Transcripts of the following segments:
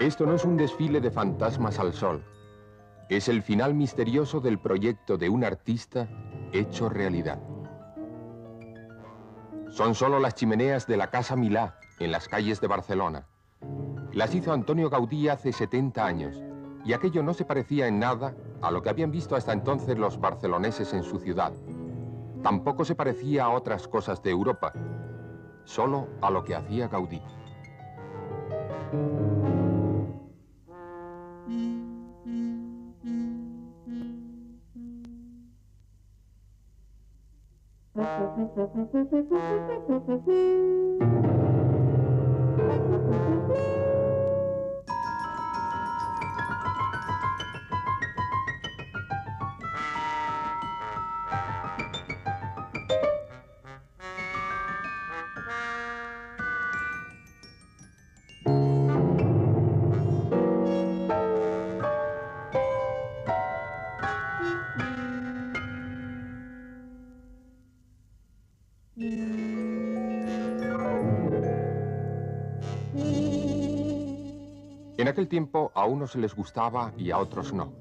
Esto no es un desfile de fantasmas al sol. Es el final misterioso del proyecto de un artista hecho realidad. Son solo las chimeneas de la Casa Milà, en las calles de Barcelona. Las hizo Antonio Gaudí hace 70 años, y aquello no se parecía en nada a lo que habían visto hasta entonces los barceloneses en su ciudad. Tampoco se parecía a otras cosas de Europa, solo a lo que hacía Gaudí. En aquel tiempo a unos les gustaba y a otros no.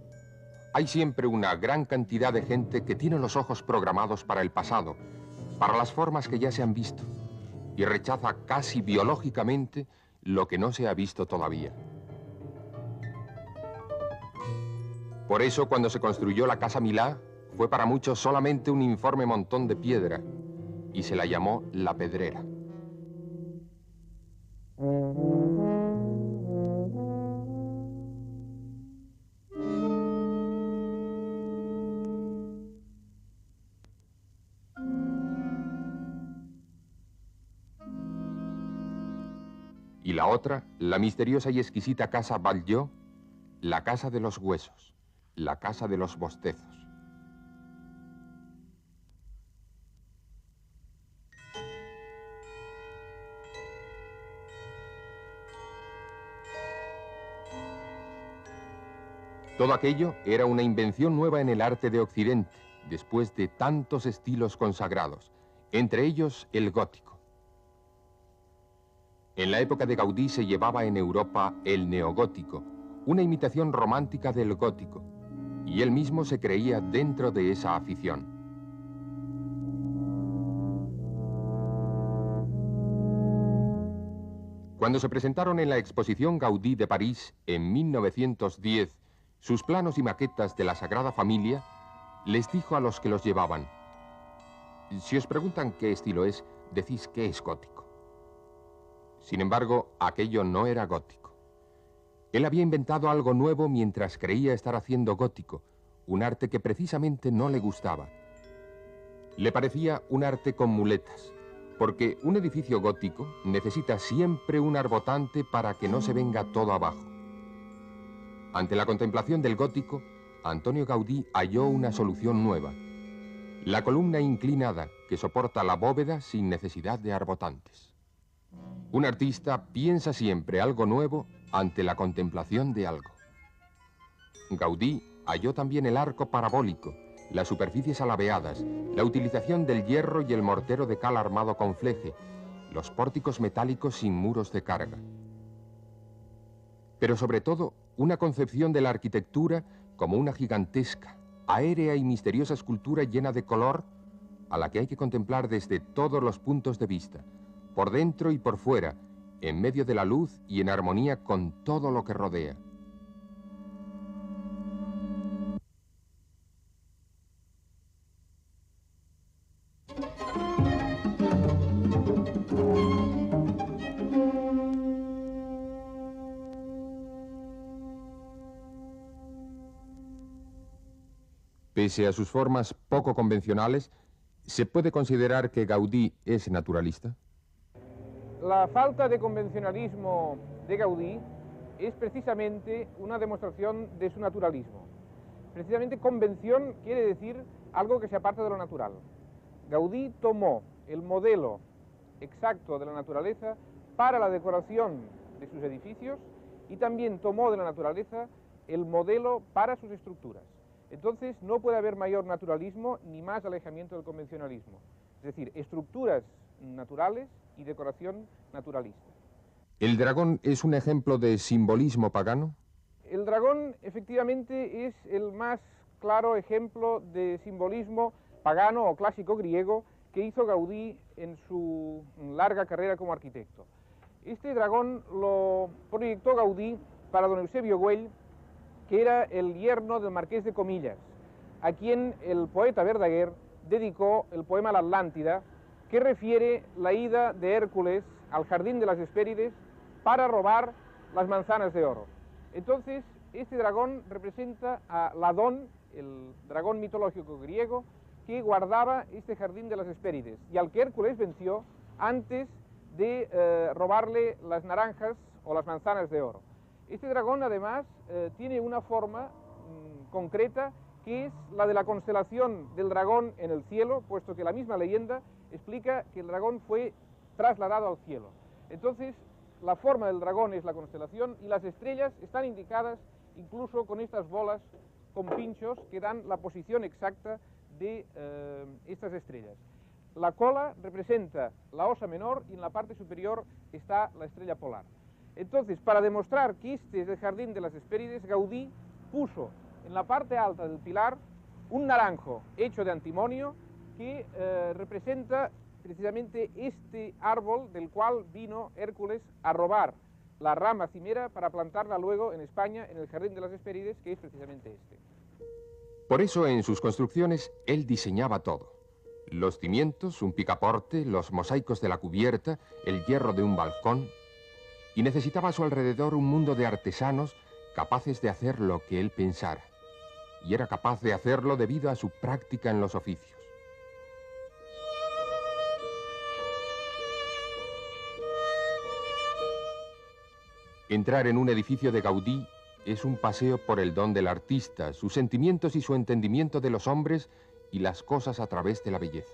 Hay siempre una gran cantidad de gente que tiene los ojos programados para el pasado, para las formas que ya se han visto, y rechaza casi biológicamente lo que no se ha visto todavía. Por eso, cuando se construyó la Casa Milà, fue para muchos solamente un informe montón de piedra, y se la llamó La Pedrera. Y la otra, la misteriosa y exquisita Casa Batlló, la Casa de los Huesos, la Casa de los Bostezos. Todo aquello era una invención nueva en el arte de Occidente, después de tantos estilos consagrados, entre ellos el gótico. En la época de Gaudí se llevaba en Europa el neogótico, una imitación romántica del gótico, y él mismo se creía dentro de esa afición. Cuando se presentaron en la exposición Gaudí de París en 1910 sus planos y maquetas de la Sagrada Familia, les dijo a los que los llevaban: si os preguntan qué estilo es, decís que es gótico. Sin embargo, aquello no era gótico. Él había inventado algo nuevo mientras creía estar haciendo gótico, un arte que precisamente no le gustaba. Le parecía un arte con muletas, porque un edificio gótico necesita siempre un arbotante para que no se venga todo abajo. Ante la contemplación del gótico, Antonio Gaudí halló una solución nueva: la columna inclinada que soporta la bóveda sin necesidad de arbotantes. Un artista piensa siempre algo nuevo ante la contemplación de algo. Gaudí halló también el arco parabólico, las superficies alabeadas, la utilización del hierro y el mortero de cal armado con fleje, los pórticos metálicos sin muros de carga. Pero sobre todo, una concepción de la arquitectura como una gigantesca, aérea y misteriosa escultura llena de color, a la que hay que contemplar desde todos los puntos de vista, por dentro y por fuera, en medio de la luz y en armonía con todo lo que rodea. Pese a sus formas poco convencionales, ¿se puede considerar que Gaudí es naturalista? La falta de convencionalismo de Gaudí es precisamente una demostración de su naturalismo. Precisamente convención quiere decir algo que se aparta de lo natural. Gaudí tomó el modelo exacto de la naturaleza para la decoración de sus edificios y también tomó de la naturaleza el modelo para sus estructuras. Entonces no puede haber mayor naturalismo ni más alejamiento del convencionalismo. Es decir, estructuras naturales y decoración naturalista. ¿El dragón es un ejemplo de simbolismo pagano? El dragón efectivamente es el más claro ejemplo de simbolismo pagano o clásico griego que hizo Gaudí en su larga carrera como arquitecto. Este dragón lo proyectó Gaudí para don Eusebio Güell, que era el yerno del marqués de Comillas, a quien el poeta Verdaguer dedicó el poema La Atlántida, que refiere la ida de Hércules al jardín de las Hespérides para robar las manzanas de oro. Entonces, este dragón representa a Ladón, el dragón mitológico griego, que guardaba este jardín de las Hespérides, y al que Hércules venció antes de robarle las naranjas o las manzanas de oro. Este dragón, además, tiene una forma concreta, que es la de la constelación del dragón en el cielo, puesto que la misma leyenda explica que el dragón fue trasladado al cielo. Entonces, la forma del dragón es la constelación y las estrellas están indicadas incluso con estas bolas con pinchos que dan la posición exacta de estas estrellas. La cola representa la Osa Menor y en la parte superior está la estrella polar. Entonces, para demostrar que este es el jardín de las Hespérides, Gaudí puso en la parte alta del pilar un naranjo hecho de antimonio que representa precisamente este árbol del cual vino Hércules a robar la rama cimera para plantarla luego en España, en el jardín de las Hespérides, que es precisamente este. Por eso en sus construcciones él diseñaba todo. Los cimientos, un picaporte, los mosaicos de la cubierta, el hierro de un balcón, y necesitaba a su alrededor un mundo de artesanos capaces de hacer lo que él pensara, y era capaz de hacerlo debido a su práctica en los oficios. Entrar en un edificio de Gaudí es un paseo por el don del artista, sus sentimientos y su entendimiento de los hombres y las cosas a través de la belleza.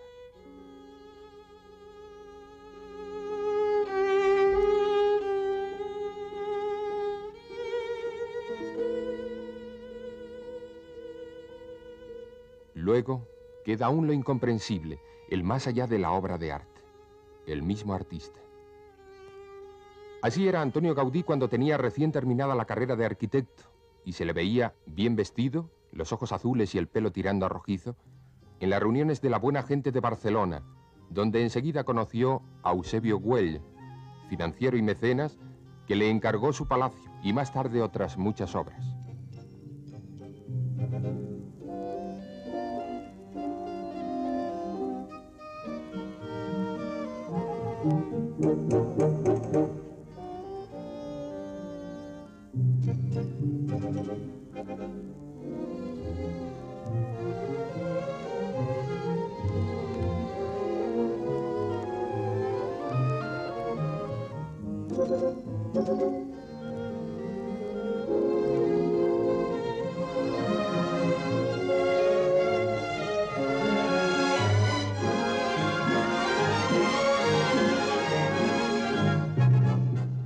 Luego queda aún lo incomprensible, el más allá de la obra de arte, el mismo artista. Así era Antonio Gaudí cuando tenía recién terminada la carrera de arquitecto y se le veía bien vestido, los ojos azules y el pelo tirando a rojizo, en las reuniones de la buena gente de Barcelona, donde enseguida conoció a Eusebio Güell, financiero y mecenas, que le encargó su palacio y más tarde otras muchas obras.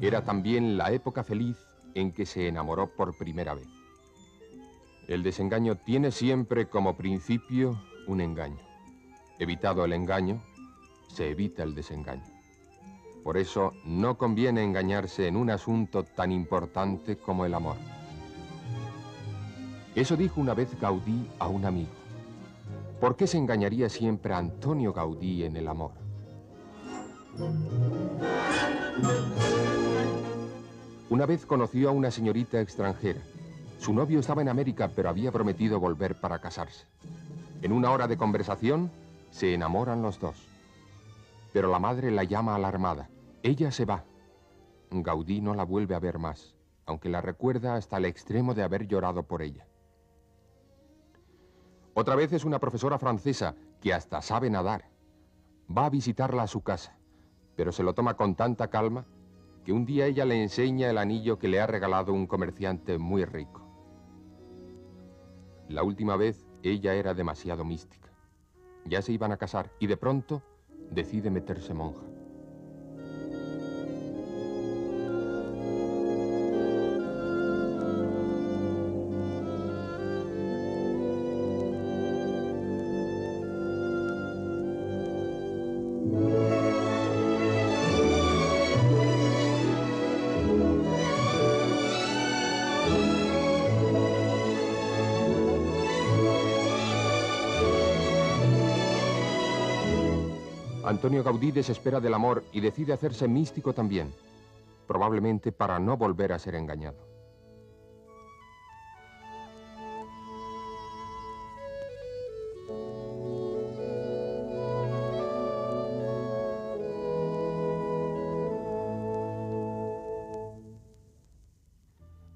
Era también la época feliz en que se enamoró por primera vez. El desengaño tiene siempre como principio un engaño. Evitado el engaño, se evita el desengaño. Por eso no conviene engañarse en un asunto tan importante como el amor. Eso dijo una vez Gaudí a un amigo. ¿Por qué se engañaría siempre a Antonio Gaudí en el amor? Una vez conoció a una señorita extranjera. Su novio estaba en América, pero había prometido volver para casarse. En una hora de conversación, se enamoran los dos. Pero la madre la llama alarmada. Ella se va. Gaudí no la vuelve a ver más, aunque la recuerda hasta el extremo de haber llorado por ella. Otra vez es una profesora francesa que hasta sabe nadar. Va a visitarla a su casa, pero se lo toma con tanta calma que un día ella le enseña el anillo que le ha regalado un comerciante muy rico. La última vez ella era demasiado mística. Ya se iban a casar y de pronto decide meterse monja. Antonio Gaudí desespera del amor y decide hacerse místico también, probablemente para no volver a ser engañado.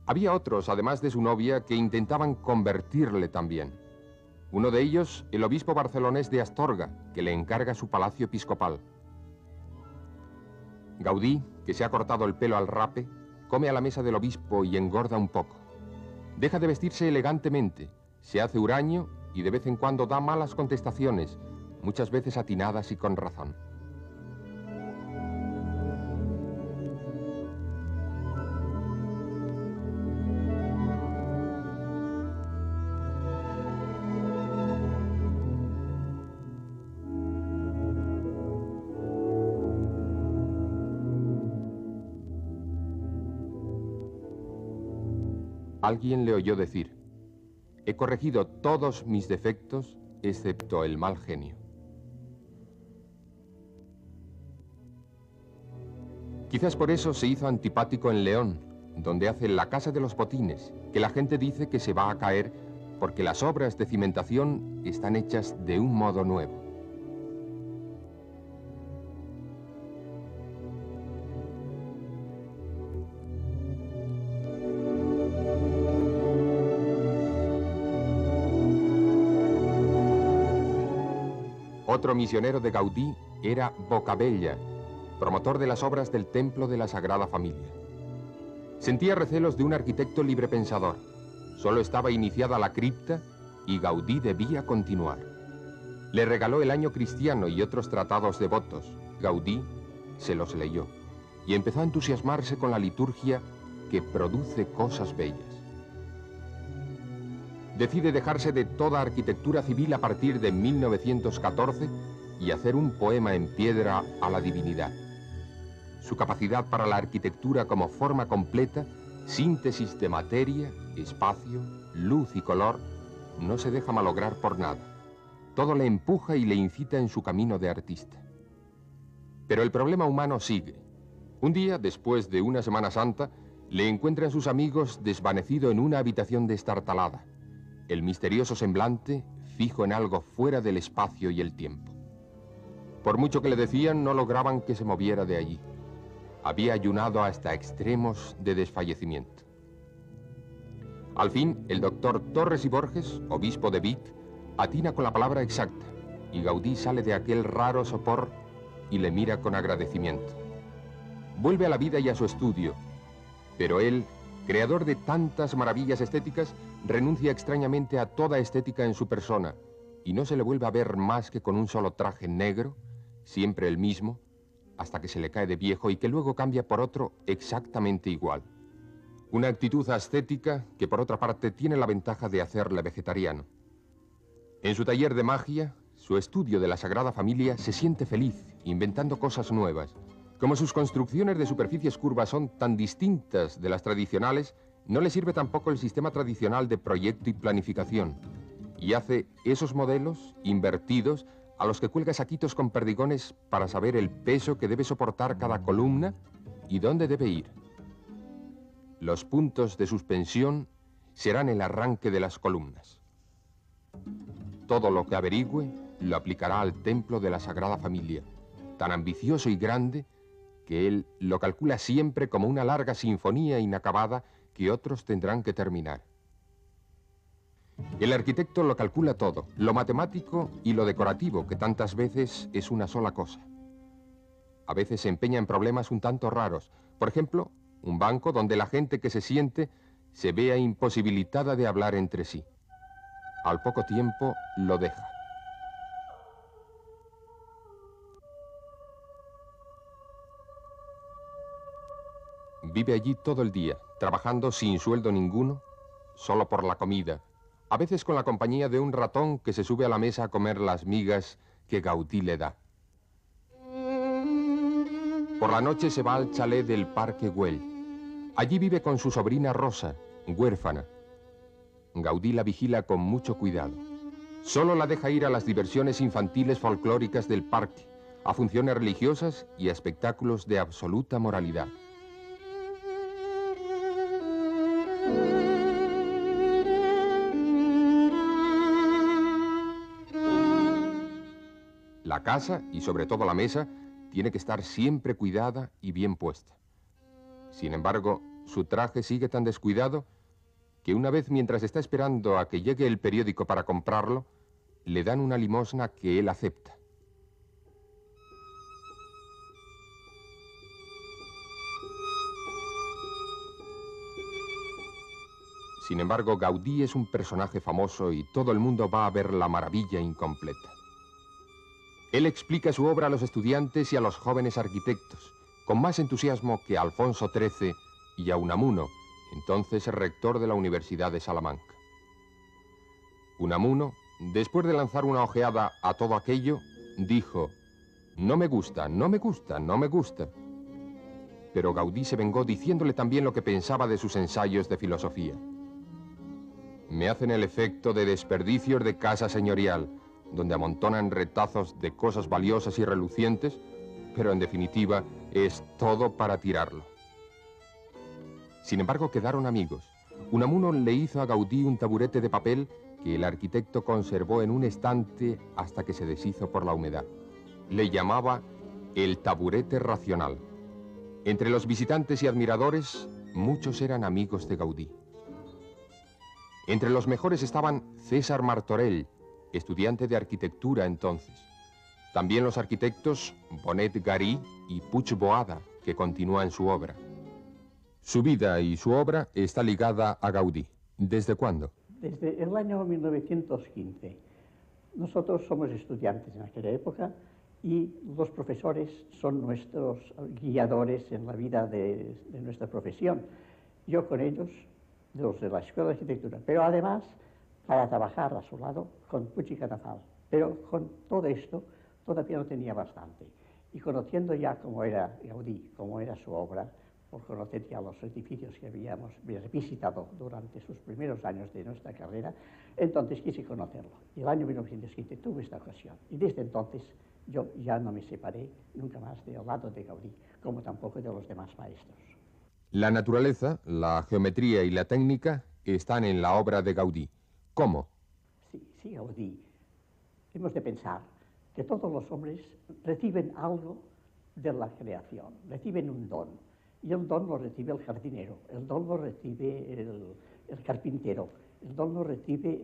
Había otros, además de su novia, que intentaban convertirle también. Uno de ellos, el obispo barcelonés de Astorga, que le encarga su palacio episcopal. Gaudí, que se ha cortado el pelo al rape, come a la mesa del obispo y engorda un poco. Deja de vestirse elegantemente, se hace huraño y de vez en cuando da malas contestaciones, muchas veces atinadas y con razón. Alguien le oyó decir: he corregido todos mis defectos excepto el mal genio. Quizás por eso se hizo antipático en León, donde hace la Casa de los Botines, que la gente dice que se va a caer porque las obras de cimentación están hechas de un modo nuevo. Otro misionero de Gaudí era Bocabella, promotor de las obras del Templo de la Sagrada Familia. Sentía recelos de un arquitecto librepensador. Solo estaba iniciada la cripta y Gaudí debía continuar. Le regaló el Año Cristiano y otros tratados devotos. Gaudí se los leyó y empezó a entusiasmarse con la liturgia que produce cosas bellas. Decide dejarse de toda arquitectura civil a partir de 1914 y hacer un poema en piedra a la divinidad. Su capacidad para la arquitectura como forma completa, síntesis de materia, espacio, luz y color, no se deja malograr por nada. Todo le empuja y le incita en su camino de artista. Pero el problema humano sigue. Un día, después de una Semana Santa, le encuentran sus amigos desvanecido en una habitación destartalada. El misterioso semblante fijo en algo fuera del espacio y el tiempo. Por mucho que le decían, no lograban que se moviera de allí. Había ayunado hasta extremos de desfallecimiento. Al fin, el doctor Torres y Borges, obispo de Vic, atina con la palabra exacta, y Gaudí sale de aquel raro sopor y le mira con agradecimiento. Vuelve a la vida y a su estudio, pero él, creador de tantas maravillas estéticas, renuncia extrañamente a toda estética en su persona y no se le vuelve a ver más que con un solo traje negro, siempre el mismo, hasta que se le cae de viejo y que luego cambia por otro exactamente igual. Una actitud ascética que por otra parte tiene la ventaja de hacerle vegetariano. En su taller de magia, su estudio de la Sagrada Familia, se siente feliz, inventando cosas nuevas. Como sus construcciones de superficies curvas son tan distintas de las tradicionales, no le sirve tampoco el sistema tradicional de proyecto y planificación, y hace esos modelos invertidos a los que cuelga saquitos con perdigones para saber el peso que debe soportar cada columna y dónde debe ir. Los puntos de suspensión serán el arranque de las columnas. Todo lo que averigüe lo aplicará al templo de la Sagrada Familia, tan ambicioso y grande que él lo calcula siempre como una larga sinfonía inacabada que otros tendrán que terminar. El arquitecto lo calcula todo, lo matemático y lo decorativo, que tantas veces es una sola cosa. A veces se empeña en problemas un tanto raros. Por ejemplo, un banco donde la gente que se siente se vea imposibilitada de hablar entre sí. Al poco tiempo lo deja. Vive allí todo el día, trabajando sin sueldo ninguno, solo por la comida, a veces con la compañía de un ratón que se sube a la mesa a comer las migas que Gaudí le da. Por la noche se va al chalet del Parque Güell. Allí vive con su sobrina Rosa, huérfana. Gaudí la vigila con mucho cuidado. Solo la deja ir a las diversiones infantiles folclóricas del parque, a funciones religiosas y a espectáculos de absoluta moralidad. La casa, y sobre todo la mesa, tiene que estar siempre cuidada y bien puesta. Sin embargo, su traje sigue tan descuidado que una vez, mientras está esperando a que llegue el periódico para comprarlo, le dan una limosna que él acepta. Sin embargo, Gaudí es un personaje famoso y todo el mundo va a ver la maravilla incompleta. Él explica su obra a los estudiantes y a los jóvenes arquitectos, con más entusiasmo que a Alfonso XIII y a Unamuno, entonces rector de la Universidad de Salamanca. Unamuno, después de lanzar una ojeada a todo aquello, dijo: «No me gusta, no me gusta, no me gusta». Pero Gaudí se vengó diciéndole también lo que pensaba de sus ensayos de filosofía. «Me hacen el efecto de desperdicios de casa señorial, donde amontonan retazos de cosas valiosas y relucientes, pero en definitiva es todo para tirarlo». Sin embargo, quedaron amigos. Unamuno le hizo a Gaudí un taburete de papel que el arquitecto conservó en un estante hasta que se deshizo por la humedad. Le llamaba el taburete racional. Entre los visitantes y admiradores, muchos eran amigos de Gaudí. Entre los mejores estaban César Martorell, estudiante de arquitectura entonces. También los arquitectos Bonet Garí y Puig Boada, que continúan su obra. Su vida y su obra está ligada a Gaudí. ¿Desde cuándo? Desde el año 1915. Nosotros somos estudiantes en aquella época y los profesores son nuestros guiadores en la vida de nuestra profesión. Yo con ellos, los de la Escuela de Arquitectura, pero además para trabajar a su lado con Puig y Cadafal. Pero con todo esto todavía no tenía bastante. Y conociendo ya cómo era Gaudí, cómo era su obra, por conocer ya los edificios que habíamos visitado durante sus primeros años de nuestra carrera, entonces quise conocerlo. Y el año 1915 tuve esta ocasión. Y desde entonces yo ya no me separé nunca más del lado de Gaudí, como tampoco de los demás maestros. La naturaleza, la geometría y la técnica están en la obra de Gaudí. ¿Cómo? Sí, Gaudí. Hemos de pensar que todos los hombres reciben algo de la creación, reciben un don. Y el don lo recibe el jardinero, el don lo recibe el carpintero, el don lo recibe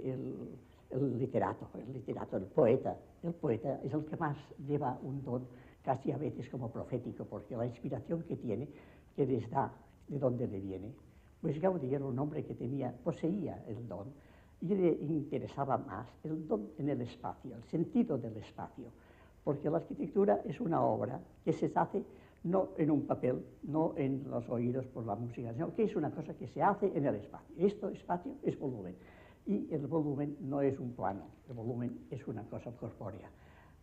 el literato, el poeta. El poeta es el que más lleva un don, casi a veces como profético, porque la inspiración que tiene, que les da, de dónde le viene. Pues Gaudí era un hombre que poseía el don y le interesaba más el don en el espacio, el sentido del espacio, porque la arquitectura es una obra que se hace no en un papel, no en los oídos por la música, sino que es una cosa que se hace en el espacio. Esto, espacio, es volumen. Y el volumen no es un plano, el volumen es una cosa corpórea.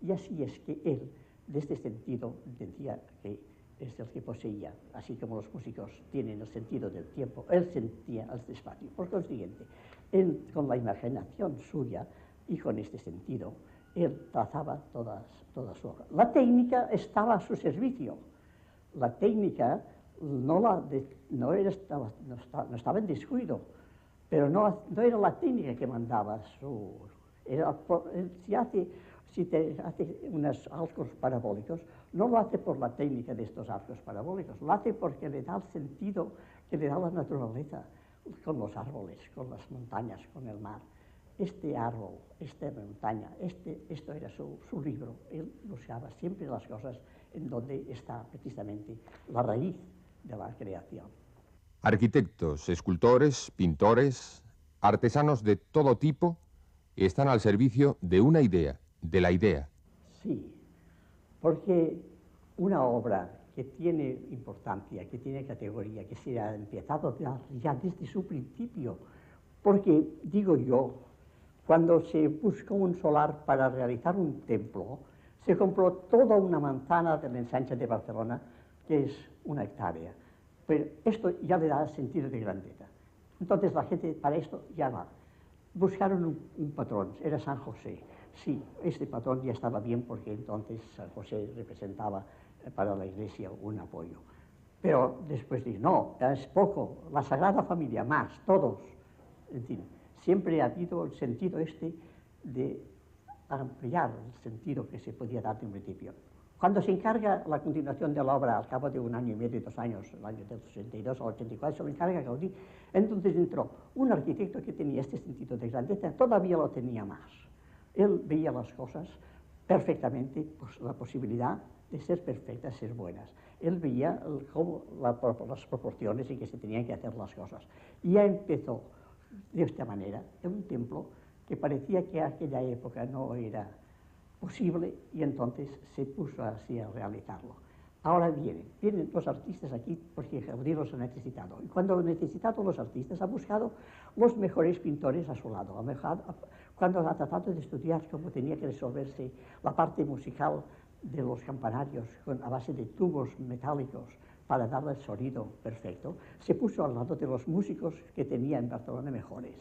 Y así es que él, de este sentido, decía que es el que poseía, así como los músicos tienen el sentido del tiempo, él sentía el espacio. Por consiguiente, él, con la imaginación suya y con este sentido, él trazaba toda su obra. La técnica estaba a su servicio. La técnica no estaba en descuido, pero no era la técnica que mandaba. Si te hace unos arcos parabólicos, no lo hace por la técnica de estos arcos parabólicos, lo hace porque le da el sentido que le da la naturaleza, con los árboles, con las montañas, con el mar. Este árbol, esta montaña, esto era su libro. Él buscaba siempre las cosas en donde está precisamente la raíz de la creación. Arquitectos, escultores, pintores, artesanos de todo tipo están al servicio de una idea, de la idea. Sí, porque una obra que tiene importancia, que tiene categoría, que se ha empezado ya desde su principio, porque digo yo, cuando se buscó un solar para realizar un templo, se compró toda una manzana del ensanche de Barcelona, que es 1 hectárea. Pero esto ya le da sentido de grandeza. Entonces la gente para esto ya va. Buscaron un patrón, era San José. Sí, este patrón ya estaba bien porque entonces San José representaba para la Iglesia un apoyo. Pero después dice, no, es poco, la Sagrada Familia, más, todos. En fin, siempre ha habido el sentido este de ampliar el sentido que se podía dar de un principio. Cuando se encarga la continuación de la obra al cabo de 1 año y medio, 2 años, el año del 62 al 84, se lo encarga Gaudí, entonces entró un arquitecto que tenía este sentido de grandeza, todavía lo tenía más. Él veía las cosas perfectamente, pues, la posibilidad de ser perfectas, ser buenas. Él veía las proporciones en que se tenían que hacer las cosas. Y ya empezó de esta manera, en un templo que parecía que en aquella época no era posible y entonces se puso así a realizarlo. Ahora vienen los artistas aquí porque Gaudí los ha necesitado. Y cuando ha necesitado los artistas, ha buscado los mejores pintores a su lado. Cuando ha tratado de estudiar cómo tenía que resolverse la parte musical de los campanarios a base de tubos metálicos para darle el sonido perfecto, se puso al lado de los músicos que tenía en Barcelona mejores.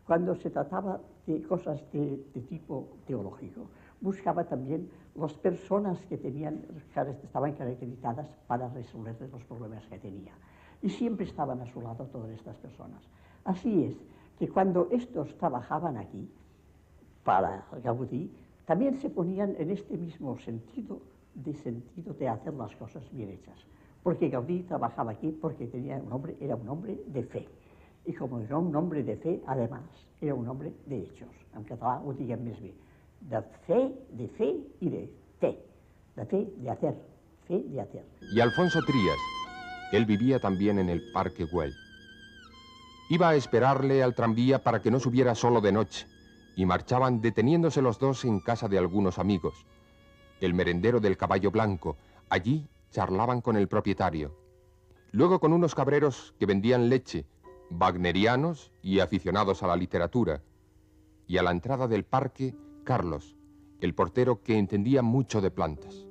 Cuando se trataba de cosas de tipo teológico, buscaba también las personas que estaban caracterizadas para resolver los problemas que tenía. Y siempre estaban a su lado todas estas personas. Así es que cuando estos trabajaban aquí, para Gaudí, también se ponían en este mismo sentido de hacer las cosas bien hechas. Porque Gaudí trabajaba aquí porque era un hombre de fe. Y como era un hombre de fe, además, era un hombre de hechos. En català ho diguem més bé. De fe y de fe. De fe, de hacer. Fe, de hacer. Y Alfonso Trías, él vivía también en el Parque Güell. Iba a esperarle al tranvía para que no subiera solo de noche, y marchaban deteniéndose los dos en casa de algunos amigos. El merendero del Caballo Blanco, allí charlaban con el propietario. Luego con unos cabreros que vendían leche, wagnerianos y aficionados a la literatura. Y a la entrada del parque, Carlos, el portero que entendía mucho de plantas.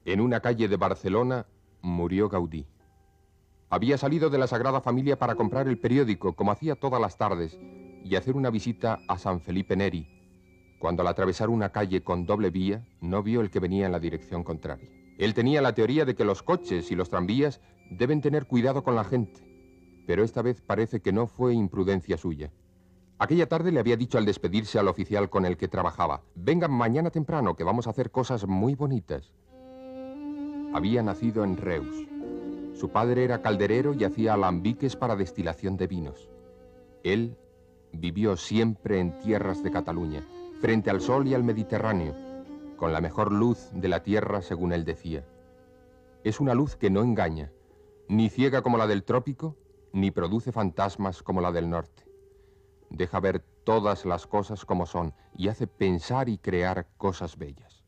En una calle de Barcelona murió Gaudí. Había salido de la Sagrada Familia para comprar el periódico, como hacía todas las tardes, y hacer una visita a San Felipe Neri. Cuando al atravesar una calle con doble vía, no vio el que venía en la dirección contraria. Él tenía la teoría de que los coches y los tranvías deben tener cuidado con la gente, pero esta vez parece que no fue imprudencia suya. Aquella tarde le había dicho al despedirse al oficial con el que trabajaba: vengan mañana temprano, que vamos a hacer cosas muy bonitas. Había nacido en Reus. Su padre era calderero y hacía alambiques para destilación de vinos. Él vivió siempre en tierras de Cataluña, frente al sol y al Mediterráneo, con la mejor luz de la tierra, según él decía. Es una luz que no engaña, ni ciega como la del trópico, ni produce fantasmas como la del norte. Deja ver todas las cosas como son y hace pensar y crear cosas bellas.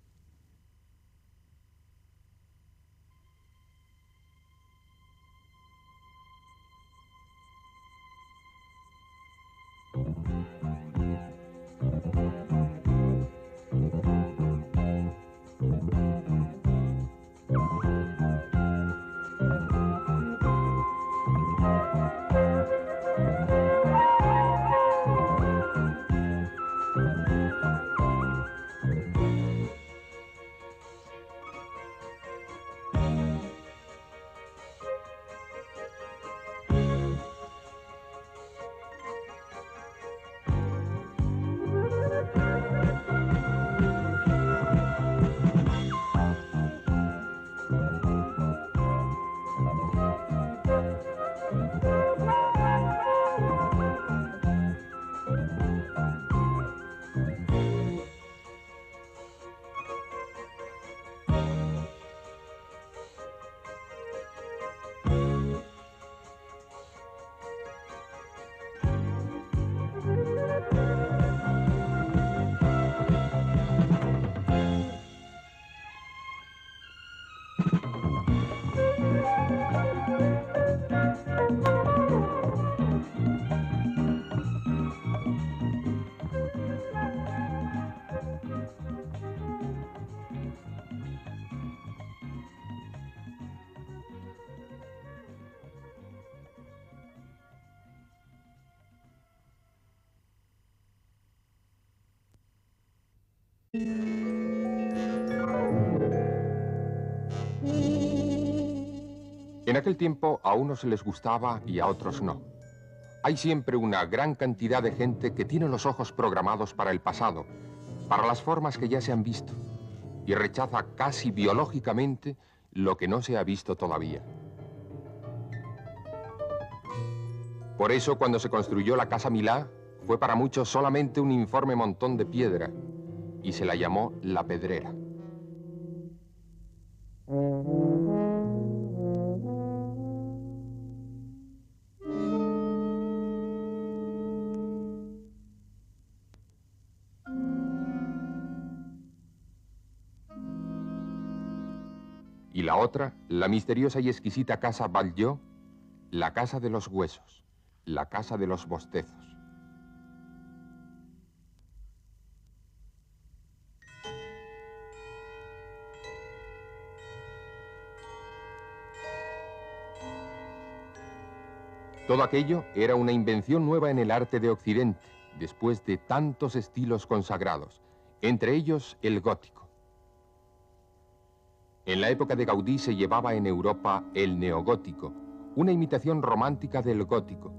En aquel tiempo a unos se les gustaba y a otros no. Hay siempre una gran cantidad de gente que tiene los ojos programados para el pasado, para las formas que ya se han visto, y rechaza casi biológicamente lo que no se ha visto todavía. Por eso, cuando se construyó la Casa Milá, fue para muchos solamente un informe montón de piedra, y se la llamó La Pedrera. Y la otra, la misteriosa y exquisita Casa Batlló, la Casa de los Huesos, la Casa de los Bostezos. Todo aquello era una invención nueva en el arte de Occidente, después de tantos estilos consagrados, entre ellos el gótico. En la época de Gaudí se llevaba en Europa el neogótico, una imitación romántica del gótico,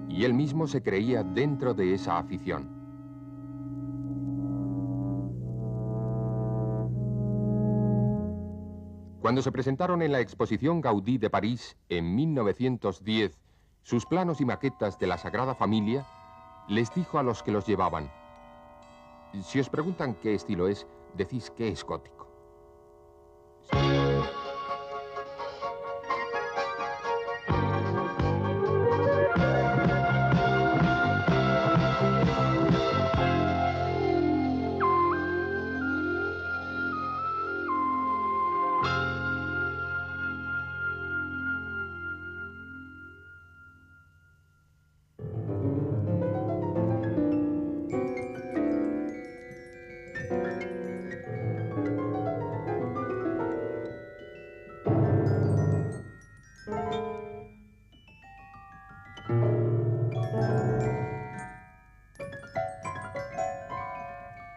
y él mismo se creía dentro de esa afición. Cuando se presentaron en la exposición Gaudí de París en 1910 sus planos y maquetas de la Sagrada Familia, les dijo a los que los llevaban: si os preguntan qué estilo es, decís que es gótico.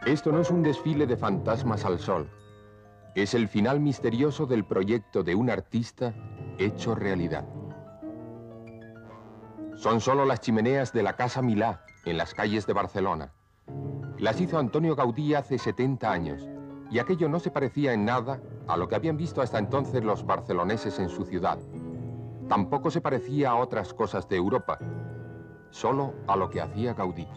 Esto no es un desfile de fantasmas al sol. Es el final misterioso del proyecto de un artista hecho realidad. Son solo las chimeneas de la Casa Milá, en las calles de Barcelona. Las hizo Antonio Gaudí hace 70 años, y aquello no se parecía en nada a lo que habían visto hasta entonces los barceloneses en su ciudad. Tampoco se parecía a otras cosas de Europa, solo a lo que hacía Gaudí.